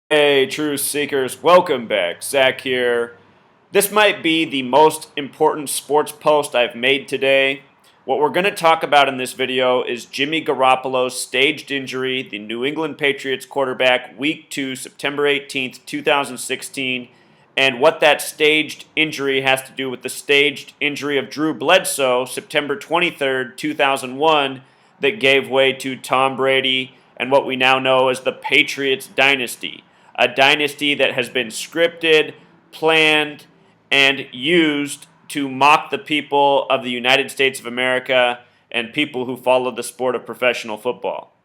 Hey, truth seekers, welcome back. Zach here. This might be the most important sports post I've made today. What we're going to talk about in this video is Jimmy Garoppolo's staged injury, the New England Patriots quarterback, Week 2, September 18th, 2016, and what that staged injury has to do with the staged injury of Drew Bledsoe, September 23rd, 2001, that gave way to Tom Brady and what we now know as the Patriots dynasty. A dynasty that has been scripted, planned, and used to mock the people of the United States of America and people who follow the sport of professional football.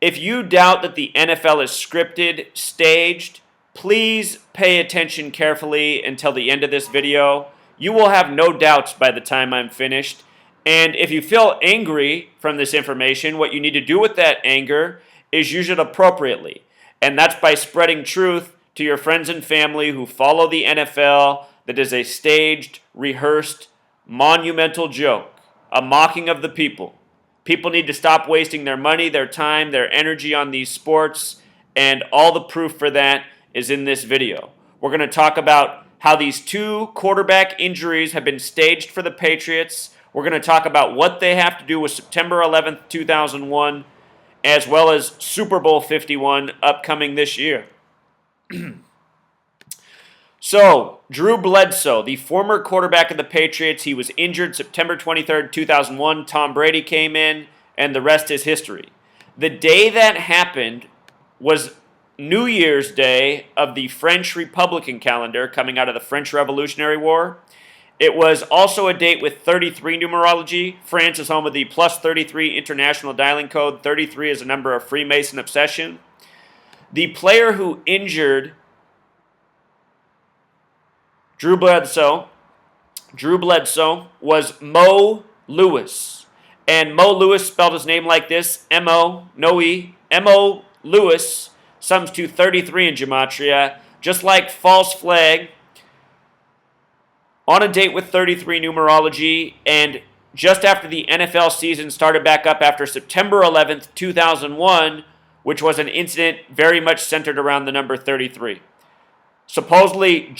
If you doubt that the NFL is scripted, staged, please pay attention carefully until the end of this video. You will have no doubts by the time I'm finished. And if you feel angry from this information, what you need to do with that anger is use it appropriately. And that's by spreading truth to your friends and family who follow the NFL that is a staged, rehearsed, monumental joke, a mocking of the people. People need to stop wasting their money, their time, their energy on these sports, and all the proof for that is in this video. We're going to talk about how these two quarterback injuries have been staged for the Patriots. We're going to talk about what they have to do with September 11th, 2001, as well as Super Bowl 51 upcoming this year. So, Drew Bledsoe, the former quarterback of the Patriots, he was injured September 23rd, 2001. Tom Brady came in, and the rest is history. The day that happened was New Year's Day of the French Republican calendar coming out of the French Revolutionary War. It was also a date with 33 numerology. France is home of the plus 33 international dialing code. 33 is a number of Freemason obsession. The player who injured Drew Bledsoe was Mo Lewis. And Mo Lewis spelled his name like this, M-O, no E, M-O Lewis, sums to 33 in gematria, just like false flag, on a date with 33 numerology, and just after the NFL season started back up after September 11th, 2001, which was an incident very much centered around the number 33. Supposedly,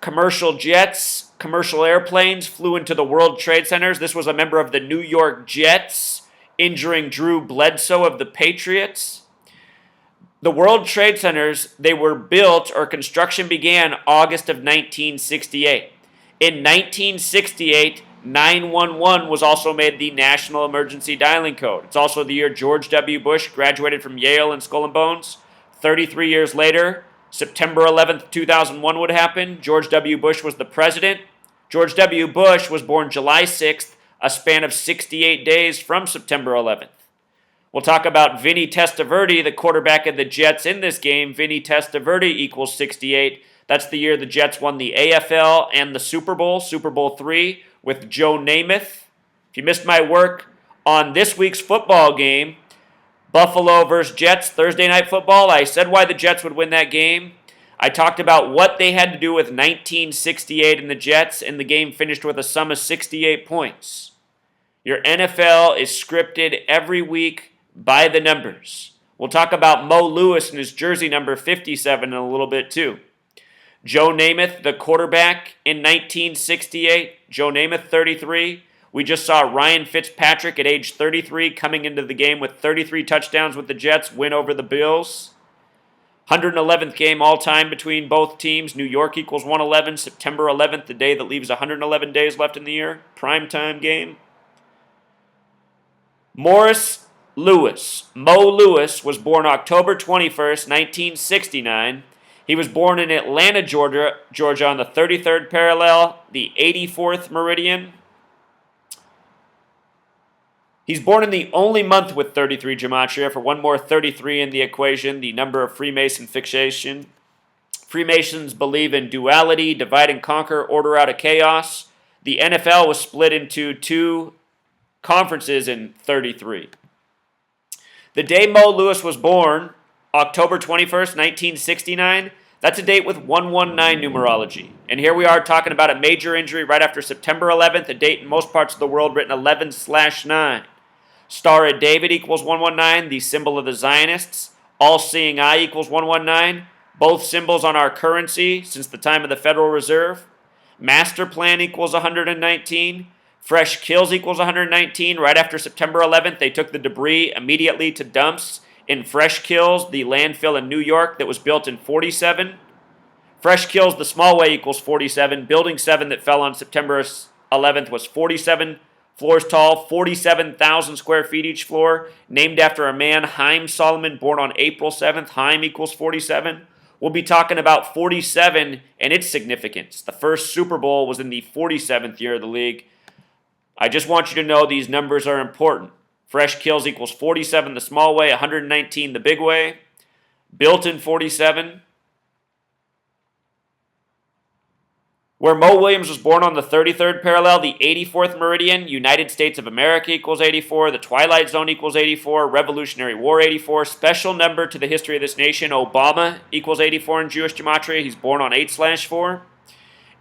commercial airplanes flew into the World Trade Centers. This was a member of the New York Jets injuring Drew Bledsoe of the Patriots. The World Trade Centers, they were built, or construction began, August of 1968. In 1968, 911 was also made the national emergency dialing code. It's also the year George W. Bush graduated from Yale and Skull and Bones. 33 years later, September 11th, 2001 would happen. George W. Bush was the president. George W. Bush was born July 6th, a span of 68 days from September 11th. We'll talk about Vinny Testaverde, the quarterback of the Jets in this game. Vinny Testaverde equals 68. That's the year the Jets won the AFL and the Super Bowl III, with Joe Namath. If you missed my work on this week's football game, Buffalo versus Jets, Thursday Night Football, I said why the Jets would win that game. I talked about what they had to do with 1968 and the Jets, and the game finished with a sum of 68 points. Your NFL is scripted every week by the numbers. We'll talk about Mo Lewis and his jersey number 57 in a little bit too. Joe Namath, the quarterback in 1968. Joe Namath, 33. We just saw Ryan Fitzpatrick at age 33 coming into the game with 33 touchdowns with the Jets, win over the Bills. 111th game all-time between both teams. New York equals 111. September 11th, the day that leaves 111 days left in the year. Primetime game. Morris Lewis. Mo Lewis was born October 21st, 1969. He was born in Atlanta, Georgia on the 33rd parallel, the 84th meridian. He's born in the only month with 33 gematria. For one more 33 in the equation, the number of Freemason fixation. Freemasons believe in duality, divide and conquer, order out of chaos. The NFL was split into two conferences in 33. The day Mo Lewis was born, October 21st, 1969, that's a date with 119 numerology. And here we are talking about a major injury right after September 11th, a date in most parts of the world written 11/9. Star of David equals 119, the symbol of the Zionists. All seeing eye equals 119. Both symbols on our currency since the time of the Federal Reserve. Master plan equals 119. Fresh kills equals 119. Right after September 11th, they took the debris immediately to dumps in Fresh Kills, the landfill in New York that was built in 47. Fresh Kills, the small way equals 47. Building 7 that fell on September 11th was 47 floors tall, 47,000 square feet each floor, named after a man, Haim Solomon, born on April 7th. Haim equals 47. We'll be talking about 47 and its significance. The first Super Bowl was in the 47th year of the league. I just want you to know these numbers are important. Fresh kills equals 47 the small way, 119 the big way. Built in 47. Where Mo Williams was born on the 33rd parallel, the 84th meridian, United States of America equals 84, the Twilight Zone equals 84, Revolutionary War 84, special number to the history of this nation, Obama equals 84 in Jewish gematria. He's born on 8/4.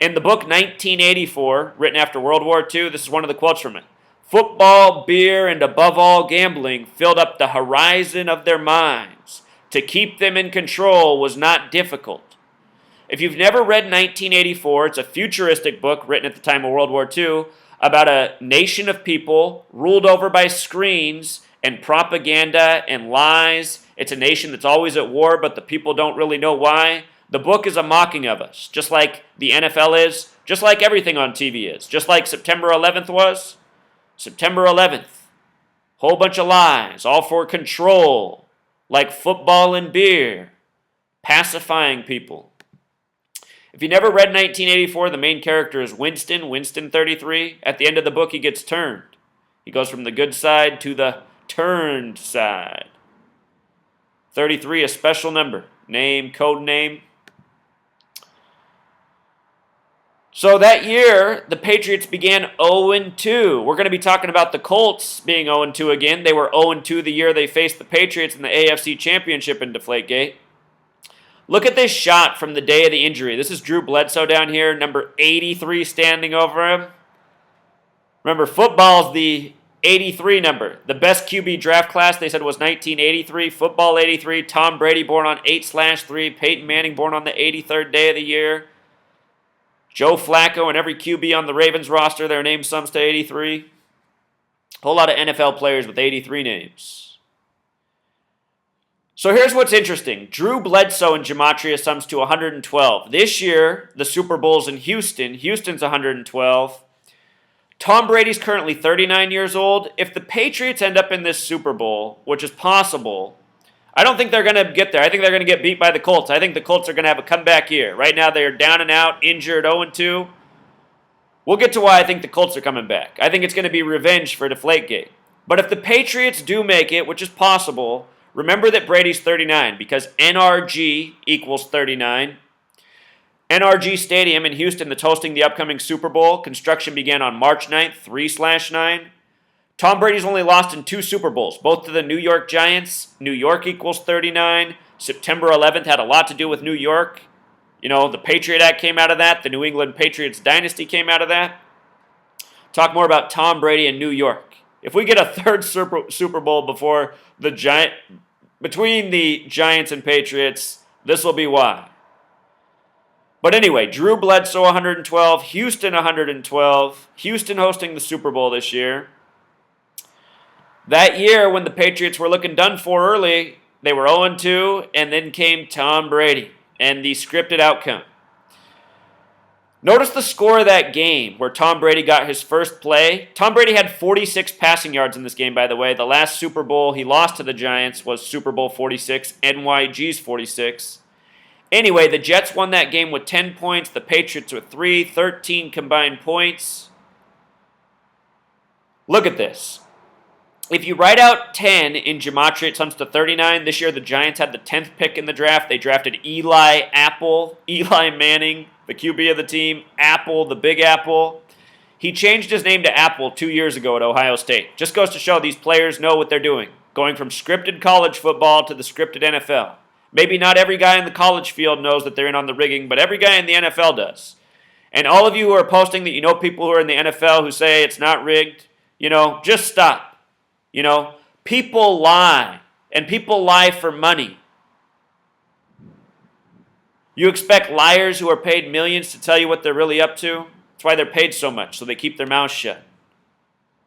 In the book 1984, written after World War II, this is one of the quotes from it. Football, beer, and above all gambling filled up the horizon of their minds. To keep them in control was not difficult. If you've never read 1984, it's a futuristic book written at the time of World War II about a nation of people ruled over by screens and propaganda and lies. It's a nation that's always at war, but the people don't really know why. The book is a mocking of us, just like the NFL is, just like everything on TV is, just like September 11th was. September 11th, whole bunch of lies, all for control, like football and beer, pacifying people. If you never read 1984, the main character is Winston 33. At the end of the book, he gets turned. He goes from the good side to the turned side. 33, a special number, name, code name. So that year, the Patriots began 0-2. We're going to be talking about the Colts being 0-2 again. They were 0-2 the year they faced the Patriots in the AFC Championship in Deflategate. Look at this shot from the day of the injury. This is Drew Bledsoe down here, number 83 standing over him. Remember, football's the 83 number. The best QB draft class, they said, was 1983. Football 83. Tom Brady born on 8/3. Peyton Manning born on the 83rd day of the year. Joe Flacco and every QB on the Ravens roster, their name sums to 83. A whole lot of NFL players with 83 names. So here's what's interesting. Drew Bledsoe in gematria sums to 112. This year, the Super Bowl's in Houston. Houston's 112. Tom Brady's currently 39 years old. If the Patriots end up in this Super Bowl, which is possible, I don't think they're going to get there. I think they're going to get beat by the Colts. I think the Colts are going to have a comeback year. Right now, they're down and out, injured, 0-2. We'll get to why I think the Colts are coming back. I think it's going to be revenge for Deflategate. But if the Patriots do make it, which is possible, remember that Brady's 39 because NRG equals 39. NRG Stadium in Houston that's hosting the upcoming Super Bowl. Construction began on March 9th, 3/9. Tom Brady's only lost in 2 Super Bowls, both to the New York Giants. New York equals 39. September 11th had a lot to do with New York. You know, the Patriot Act came out of that. The New England Patriots dynasty came out of that. Talk more about Tom Brady and New York. If we get a third Super Bowl between the Giants and Patriots, this will be why. But anyway, Drew Bledsoe 112, Houston 112. Houston hosting the Super Bowl this year. That year, when the Patriots were looking done for early, they were 0-2, and then came Tom Brady and the scripted outcome. Notice the score of that game where Tom Brady got his first play. Tom Brady had 46 passing yards in this game, by the way. The last Super Bowl he lost to the Giants was Super Bowl 46, NYG's 46. Anyway, the Jets won that game with 10 points. The Patriots with 3, 13 combined points. Look at this. If you write out 10 in gematria, it sums to 39. This year, the Giants had the 10th pick in the draft. They drafted Eli Manning, the QB of the team, Apple, the Big Apple. He changed his name to Apple 2 years ago at Ohio State. Just goes to show these players know what they're doing, going from scripted college football to the scripted NFL. Maybe not every guy in the college field knows that they're in on the rigging, but every guy in the NFL does. And all of you who are posting that you know people who are in the NFL who say it's not rigged, just stop. People lie, and people lie for money. You expect liars who are paid millions to tell you what they're really up to? That's why they're paid so much, so they keep their mouths shut.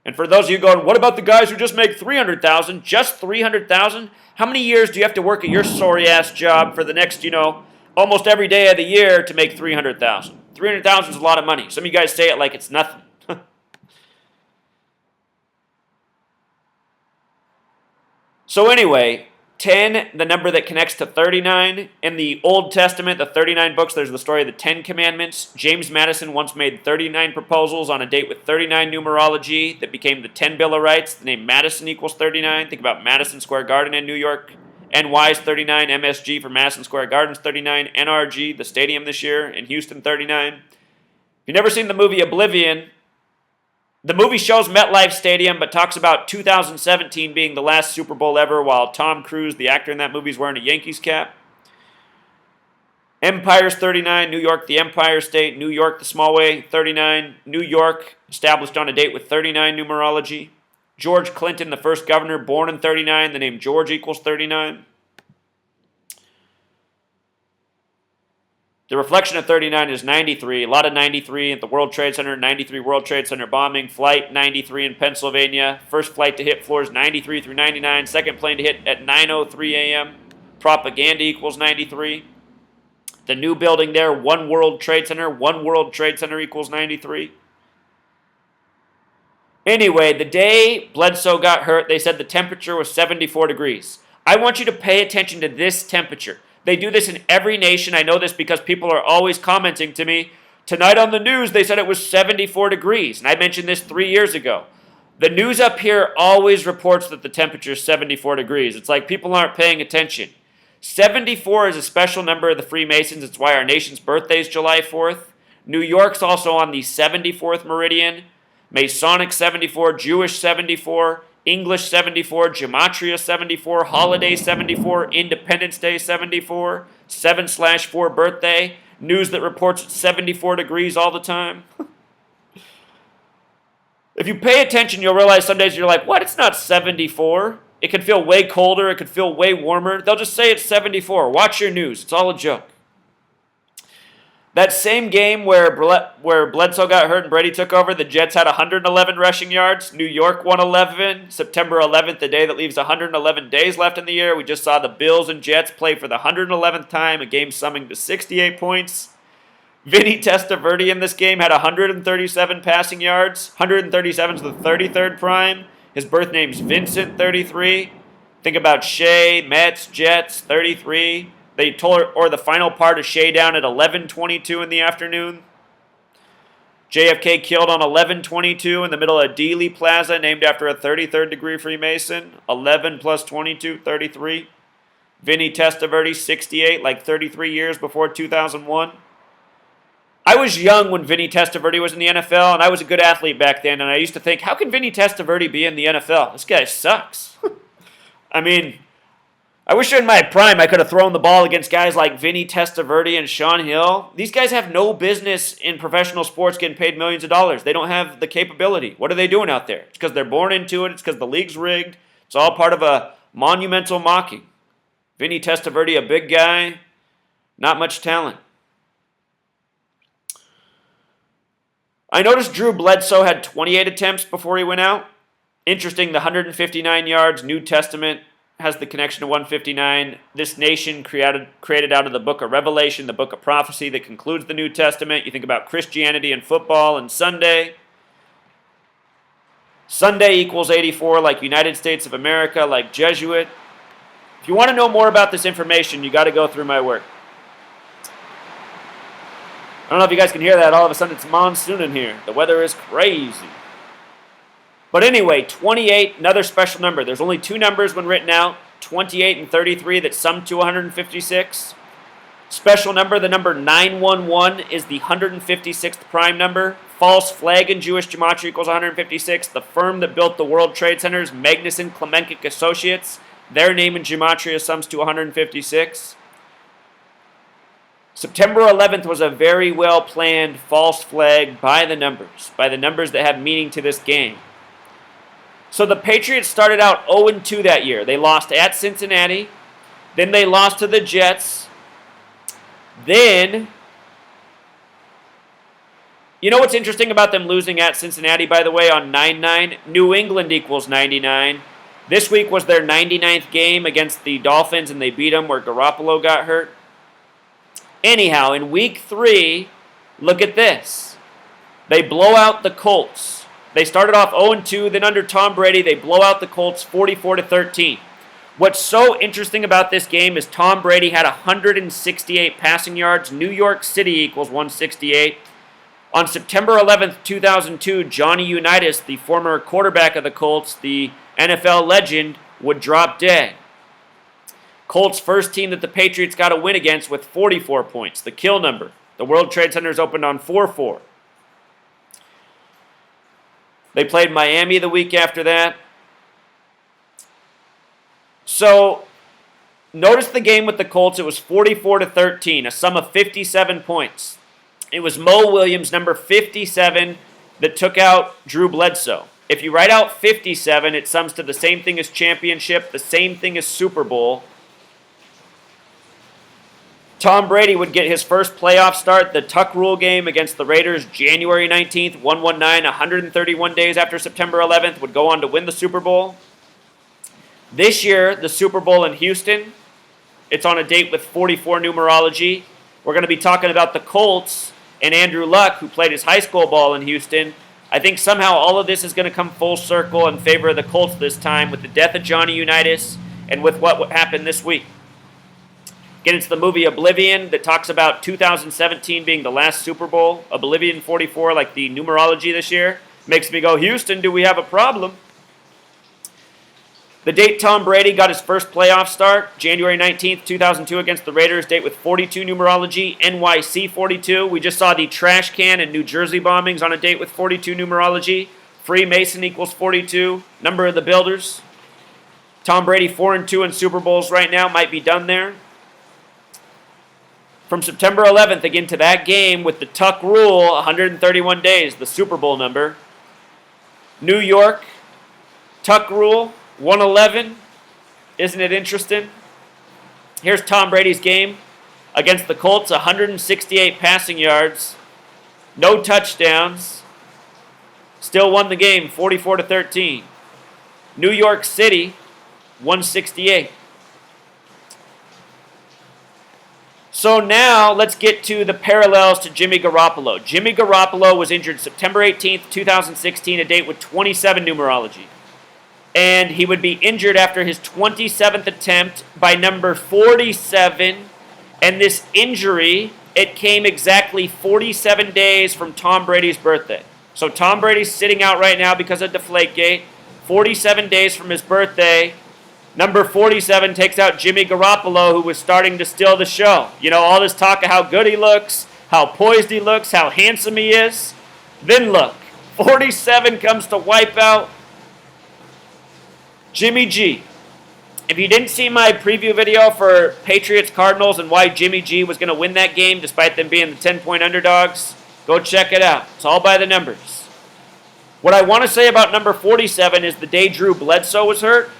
And for those of you going, what about the guys who just make $300,000? Just $300,000? How many years do you have to work at your sorry-ass job for the next, almost every day of the year to make $300,000? $300,000 is a lot of money. Some of you guys say it like it's nothing. So anyway, 10, the number that connects to 39. In the Old Testament, the 39 books, there's the story of the 10 Commandments. James Madison once made 39 proposals on a date with 39 numerology that became the 10 Bill of Rights. The name Madison equals 39. Think about Madison Square Garden in New York. NY's 39, MSG for Madison Square Garden's 39, NRG, the stadium this year in Houston, 39. If you've never seen the movie Oblivion, the movie shows MetLife Stadium, but talks about 2017 being the last Super Bowl ever, while Tom Cruise, the actor in that movie, is wearing a Yankees cap. Empire's 39, New York, the Empire State. New York, the small way, 39. New York, established on a date with 39 numerology. George Clinton, the first governor, born in 39. The name George equals 39. The reflection of 39 is 93. A lot of 93 at the World Trade Center, 93 World Trade Center bombing. Flight 93 in Pennsylvania. First flight to hit floors 93 through 99. Second plane to hit at 9:03 a.m. Propaganda equals 93. The new building there, One World Trade Center. One World Trade Center equals 93. Anyway, the day Bledsoe got hurt, they said the temperature was 74 degrees. I want you to pay attention to this temperature. They do this in every nation. I know this because people are always commenting to me. Tonight on the news, they said it was 74 degrees. And I mentioned this 3 years ago. The news up here always reports that the temperature is 74 degrees. It's like people aren't paying attention. 74 is a special number of the Freemasons. It's why our nation's birthday is July 4th. New York's also on the 74th meridian. Masonic 74, Jewish 74, English 74, Gematria 74, Holiday 74, Independence Day 74, 7/4 birthday, news that reports it's 74 degrees all the time. If you pay attention, you'll realize some days you're like, what? It's not 74. It could feel way colder. It could feel way warmer. They'll just say it's 74. Watch your news. It's all a joke. That same game where Bledsoe got hurt and Brady took over, the Jets had 111 rushing yards. New York won 11. September 11th, the day that leaves 111 days left in the year. We just saw the Bills and Jets play for the 111th time, a game summing to 68 points. Vinny Testaverde in this game had 137 passing yards. 137 is the 33rd prime. His birth name's Vincent, 33. Think about Shea, Mets, Jets, 33. They tore the final part of Shea down at 11:22 in the afternoon. JFK killed on 11:22 in the middle of Dealey Plaza, named after a 33rd degree Freemason. 11 plus 22, 33. Vinny Testaverde, 68, like 33 years before 2001. I was young when Vinny Testaverde was in the NFL, and I was a good athlete back then, and I used to think, how can Vinny Testaverde be in the NFL? This guy sucks. I mean, I wish in my prime I could have thrown the ball against guys like Vinny Testaverde and Sean Hill. These guys have no business in professional sports getting paid millions of dollars. They don't have the capability. What are they doing out there? It's because they're born into it. It's because the league's rigged. It's all part of a monumental mocking. Vinny Testaverde, a big guy, not much talent. I noticed Drew Bledsoe had 28 attempts before he went out. Interesting, the 159 yards, New Testament, has the connection to 159. This nation created out of the book of Revelation, the book of prophecy that concludes the New Testament. You think about Christianity and football and Sunday. Sunday equals 84, like United States of America, like Jesuit. If you want to know more about this information, you got to go through my work. I don't know if you guys can hear that. All of a sudden it's monsoon in here. The weather is crazy. But anyway, 28, another special number. There's only two numbers when written out, 28 and 33, that sum to 156. Special number, the number 911 is the 156th prime number. False flag in Jewish gematria equals 156. The firm that built the World Trade Centers, Magnuson Klemenkic Associates, their name in gematria sums to 156. September 11th was a very well-planned false flag by the numbers that have meaning to this game. So the Patriots started out 0-2 that year. They lost at Cincinnati. Then they lost to the Jets. Then, you know what's interesting about them losing at Cincinnati, by the way, on 9-9? New England equals 99. This week was their 99th game against the Dolphins, and they beat them where Garoppolo got hurt. Anyhow, in week 3, look at this. They blow out the Colts. They started off 0-2, then under Tom Brady, they blow out the Colts 44-13. What's so interesting about this game is Tom Brady had 168 passing yards. New York City equals 168. On September 11th, 2002, Johnny Unitas, the former quarterback of the Colts, the NFL legend, would drop dead. Colts first team that the Patriots got a win against with 44 points, the kill number. The World Trade Centers opened on 4-4. They played Miami the week after that. So, notice the game with the Colts. It was 44-13, a sum of 57 points. It was Mo Williams, number 57, that took out Drew Bledsoe. If you write out 57, it sums to the same thing as championship, the same thing as Super Bowl. Tom Brady would get his first playoff start, the Tuck Rule game against the Raiders, January 19th, 119, 131 days after September 11th, would go on to win the Super Bowl. This year, the Super Bowl in Houston, it's on a date with 44 numerology. We're going to be talking about the Colts and Andrew Luck, who played his high school ball in Houston. I think somehow all of this is going to come full circle in favor of the Colts this time with the death of Johnny Unitas and with what happened this week. Get into the movie Oblivion that talks about 2017 being the last Super Bowl. Oblivion 44, like the numerology this year. Makes me go, Houston, do we have a problem? The date Tom Brady got his first playoff start, January 19th, 2002 against the Raiders, date with 42 numerology, NYC 42. We just saw the trash can and New Jersey bombings on a date with 42 numerology. Freemason equals 42, number of the builders. Tom Brady 4-2 in Super Bowls right now, might be done there. From September 11th, again to that game with the Tuck Rule, 131 days, the Super Bowl number. New York, Tuck Rule, 111. Isn't it interesting? Here's Tom Brady's game against the Colts, 168 passing yards, no touchdowns, still won the game 44-13. New York City, 168. So now let's get to the parallels to Jimmy Garopollo. Jimmy Garopollo was injured September 18th, 2016, a date with 27 numerology. And he would be injured after his 27th attempt by number 47. And this injury, it came exactly 47 days from Tom Brady's birthday. So Tom Brady's sitting out right now because of Deflategate. 47 days from his birthday, number 47 takes out Jimmy Garoppolo, who was starting to steal the show. You know, all this talk of how good he looks, how poised he looks, how handsome he is. Then look, 47 comes to wipe out Jimmy G. If you didn't see my preview video for Patriots-Cardinals and why Jimmy G was going to win that game despite them being the 10-point underdogs, go check it out. It's all by the numbers. What I want to say about number 47 is the day Drew Bledsoe was hurt.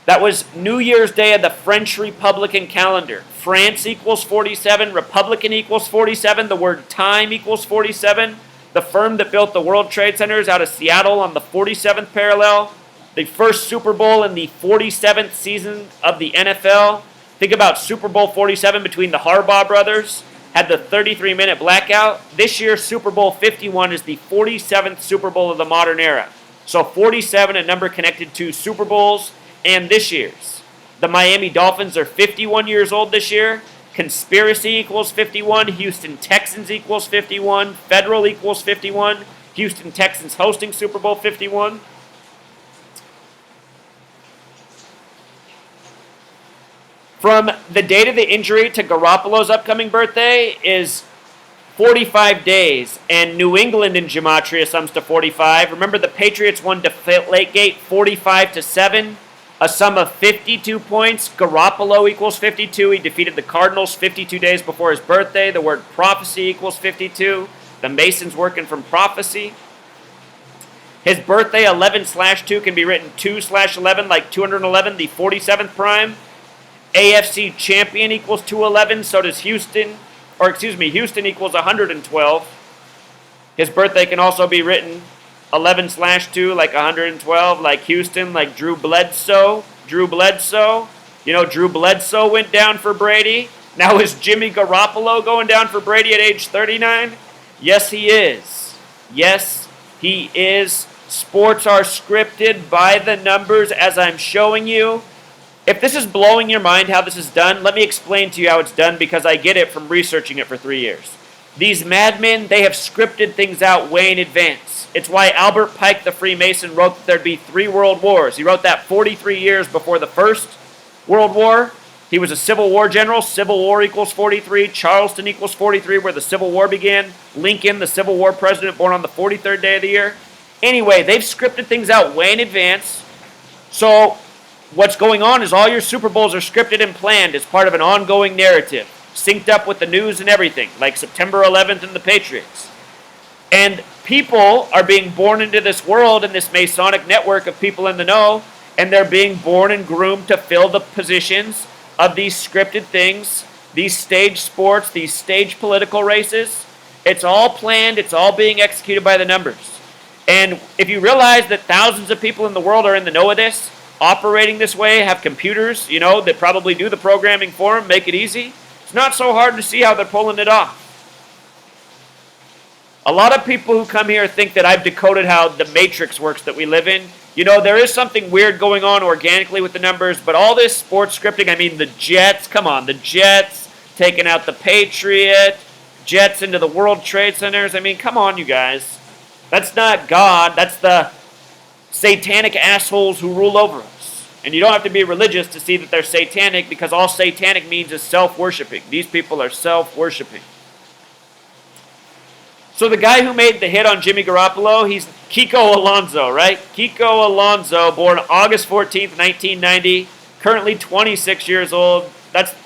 That was New Year's Day of the French Republican calendar. France equals 47, Republican equals 47, the word time equals 47. The firm that built the World Trade Centers out of Seattle on the 47th parallel. The first Super Bowl in the 47th season of the NFL. Think about Super Bowl 47 between the Harbaugh brothers. Had the 33-minute blackout. This year, Super Bowl 51 is the 47th Super Bowl of the modern era. So 47, a number connected to Super Bowls and this year's. The Miami Dolphins are 51 years old this year. Conspiracy equals 51. Houston Texans equals 51. Federal equals 51. Houston Texans hosting Super Bowl 51. From the date of the injury to Garoppolo's upcoming birthday is 45 days, and New England in Gematria sums to 45. Remember, the Patriots won Deflategate 45-7, a sum of 52 points. Garoppolo equals 52. He defeated the Cardinals 52 days before his birthday. The word prophecy equals 52. The Masons working from prophecy. His birthday, 11/2, can be written 2/11, like 211, the 47th prime. AFC champion equals 211. So does Houston. Or excuse me, Houston equals 112. His birthday can also be written 11/2, like 112, like Houston, like Drew Bledsoe. Drew Bledsoe. You know, Drew Bledsoe went down for Brady. Now is Jimmy Garopollo going down for Brady at age 39? Yes, he is. Yes, he is. Sports are scripted by the numbers as I'm showing you. If this is blowing your mind how this is done, let me explain to you how it's done because I get it from researching it for 3 years. These madmen, they have scripted things out way in advance. It's why Albert Pike, the Freemason, wrote that there'd be 3 world wars. He wrote that 43 years before the First World War. He was a Civil War general. Civil War equals 43. Charleston equals 43, where the Civil War began. Lincoln, the Civil War president, born on the 43rd day of the year. Anyway, they've scripted things out way in advance. So what's going on is all your Super Bowls are scripted and planned as part of an ongoing narrative, synced up with the news and everything, like September 11th and the Patriots. And people are being born into this world and this Masonic network of people in the know, and they're being born and groomed to fill the positions of these scripted things, these stage sports, these stage political races. It's all planned, it's all being executed by the numbers. And if you realize that thousands of people in the world are in the know of this, operating this way, have computers, that probably do the programming for them, make it easy, it's not so hard to see how they're pulling it off. A lot of people who come here think that I've decoded how the matrix works that we live in. There is something weird going on organically with the numbers, but all this sports scripting, the Jets, come on, the Jets taking out the Patriot, Jets into the World Trade Centers. Come on, you guys. That's not God. That's the satanic assholes who rule over us. And you don't have to be religious to see that they're satanic, because all satanic means is self-worshiping. These people are self-worshiping. So the guy who made the hit on Jimmy Garoppolo, he's Kiko Alonso, right? Kiko Alonso, born August 14th, 1990, currently 26 years old.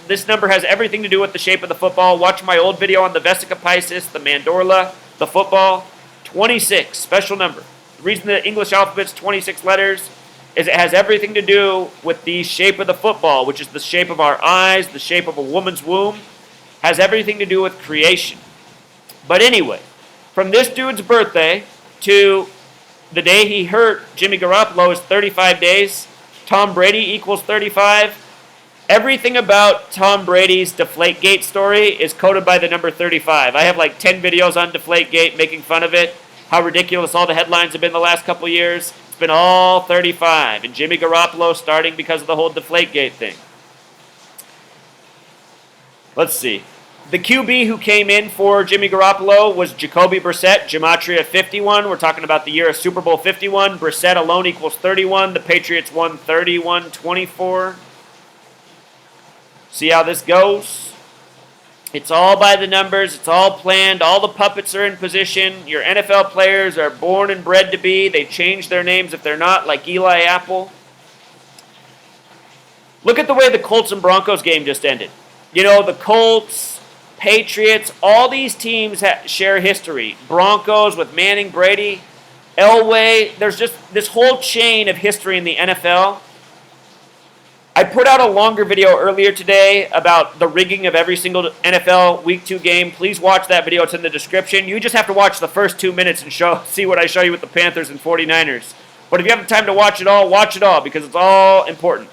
This number has everything to do with the shape of the football. Watch my old video on the Vesica Piscis, the mandorla, the football. 26, special number. The reason the English alphabet's 26 letters is it has everything to do with the shape of the football, which is the shape of our eyes, the shape of a woman's womb. Has everything to do with creation. But anyway, from this dude's birthday to the day he hurt Jimmy Garoppolo is 35 days. Tom Brady equals 35. Everything about Tom Brady's Deflategate story is coded by the number 35. I have like 10 videos on Deflategate making fun of it, how ridiculous all the headlines have been the last couple years. It's been all 35. And Jimmy Garoppolo starting because of the whole Deflategate thing. Let's see. The QB who came in for Jimmy Garoppolo was Jacoby Brissett, Gematria 51. We're talking about the year of Super Bowl 51. Brissett alone equals 31. The Patriots won 31-24. See how this goes? It's all by the numbers. It's all planned. All the puppets are in position. Your NFL players are born and bred to be. They change their names if they're not, like Eli Apple. Look at the way the Colts and Broncos game just ended. The Colts, Patriots, all these teams share history. Broncos with Manning, Brady, Elway. There's just this whole chain of history in the NFL. I put out a longer video earlier today about the rigging of every single NFL Week 2 game. Please watch that video. It's in the description. You just have to watch the first 2 minutes and see what I show you with the Panthers and 49ers. But if you have the time to watch it all because it's all important.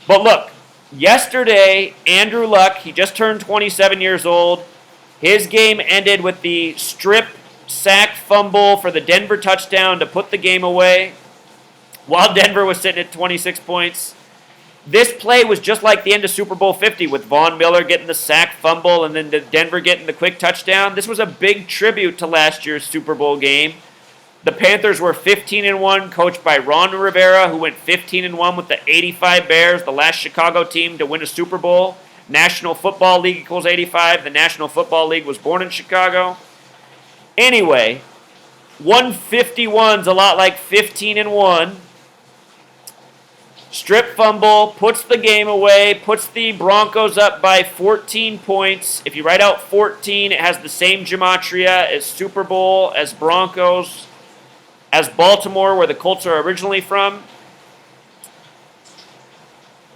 But look, yesterday, Andrew Luck, he just turned 27 years old. His game ended with the strip sack fumble for the Denver touchdown to put the game away while Denver was sitting at 26 points. This play was just like the end of Super Bowl 50 with Von Miller getting the sack fumble and then Denver getting the quick touchdown. This was a big tribute to last year's Super Bowl game. The Panthers were 15-1, coached by Ron Rivera, who went 15-1 with the 85 Bears, the last Chicago team to win a Super Bowl. National Football League equals 85. The National Football League was born in Chicago. Anyway, 151's a lot like 15-1. Strip fumble, puts the game away, puts the Broncos up by 14 points. If you write out 14, it has the same gematria as Super Bowl, as Broncos, as Baltimore, where the Colts are originally from.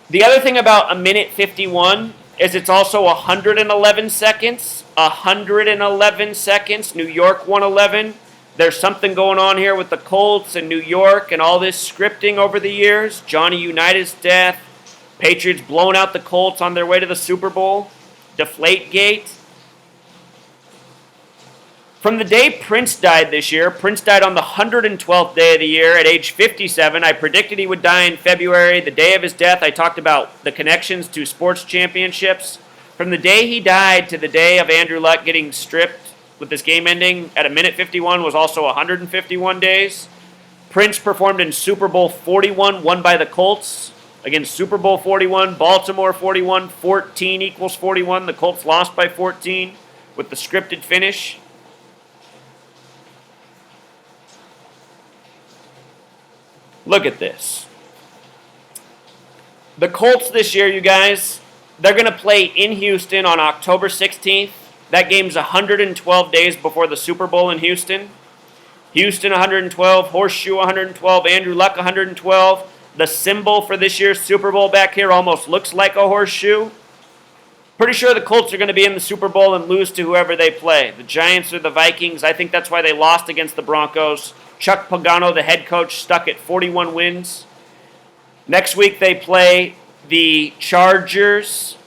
The other thing about a minute 51 is it's also 111 seconds. 111 seconds. New York 111. There's something going on here with the Colts and New York and all this scripting over the years. Johnny Unitas' death. Patriots blowing out the Colts on their way to the Super Bowl. Deflategate. From the day Prince died this year, Prince died on the 112th day of the year at age 57. I predicted he would die in February. The day of his death, I talked about the connections to sports championships. From the day he died to the day of Andrew Luck getting stripped with this game ending at a minute 51 was also 151 days. Prince performed in Super Bowl 41, won by the Colts. Against Super Bowl 41, Baltimore 41, 14 equals 41. The Colts lost by 14 with the scripted finish. Look at this. The Colts this year, you guys, they're going to play in Houston on October 16th. That game's 112 days before the Super Bowl in Houston. Houston 112, Horseshoe 112, Andrew Luck 112. The symbol for this year's Super Bowl back here almost looks like a horseshoe. Pretty sure the Colts are going to be in the Super Bowl and lose to whoever they play. The Giants or the Vikings. I think that's why they lost against the Broncos. Chuck Pagano, the head coach, stuck at 41 wins. Next week they play the Chargers.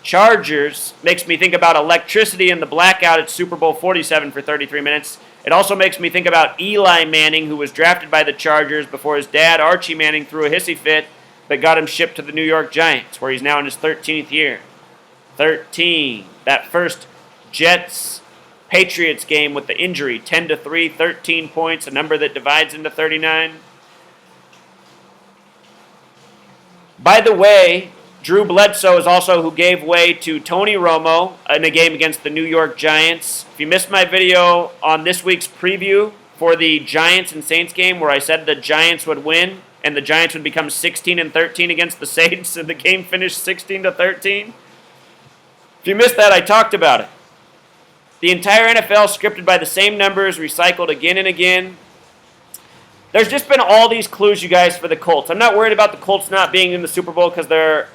Chargers makes me think about electricity and the blackout at Super Bowl 47 for 33 minutes. It also makes me think about Eli Manning, who was drafted by the Chargers before his dad, Archie Manning, threw a hissy fit that got him shipped to the New York Giants, where he's now in his 13th year. 13. That first Jets-Patriots game with the injury, 10-3, 13 points, a number that divides into 39. By the way, Drew Bledsoe is also who gave way to Tony Romo in a game against the New York Giants. If you missed my video on this week's preview for the Giants and Saints game where I said the Giants would win and the Giants would become 16-13 against the Saints and the game finished 16-13. If you missed that, I talked about it. The entire NFL scripted by the same numbers, recycled again and again. There's just been all these clues, you guys, for the Colts. I'm not worried about the Colts not being in the Super Bowl because they're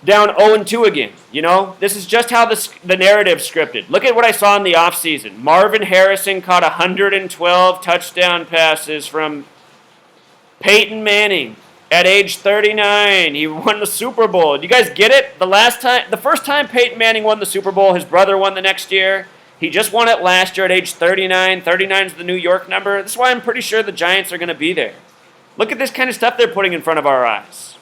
down 0-2 again. You know, this is just how the narrative's scripted. Look at what I saw in the offseason. Marvin Harrison caught 112 touchdown passes from Peyton Manning at age 39. He won the Super Bowl. Do you guys get it? The first time Peyton Manning won the Super Bowl, his brother won the next year. He just won it last year at age 39. 39 is the New York number. That's why I'm pretty sure the Giants are going to be there. Look at this kind of stuff they're putting in front of our eyes.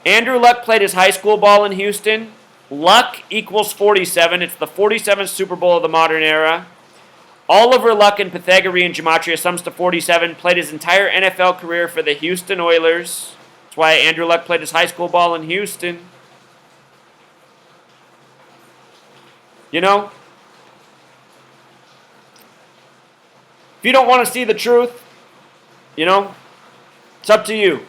Andrew Luck played his high school ball in Houston. Luck equals 47. It's the 47th Super Bowl of the modern era. Oliver Luck in Pythagorean gematria sums to 47. Played his entire NFL career for the Houston Oilers. That's why Andrew Luck played his high school ball in Houston. You know, if you don't want to see the truth, you know, it's up to you.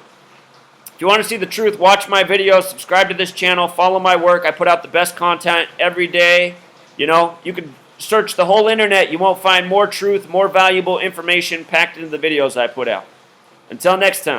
If you want to see the truth, watch my videos, subscribe to this channel, follow my work. I put out the best content every day. You know, you can search the whole internet. You won't find more truth, more valuable information packed into the videos I put out. Until next time.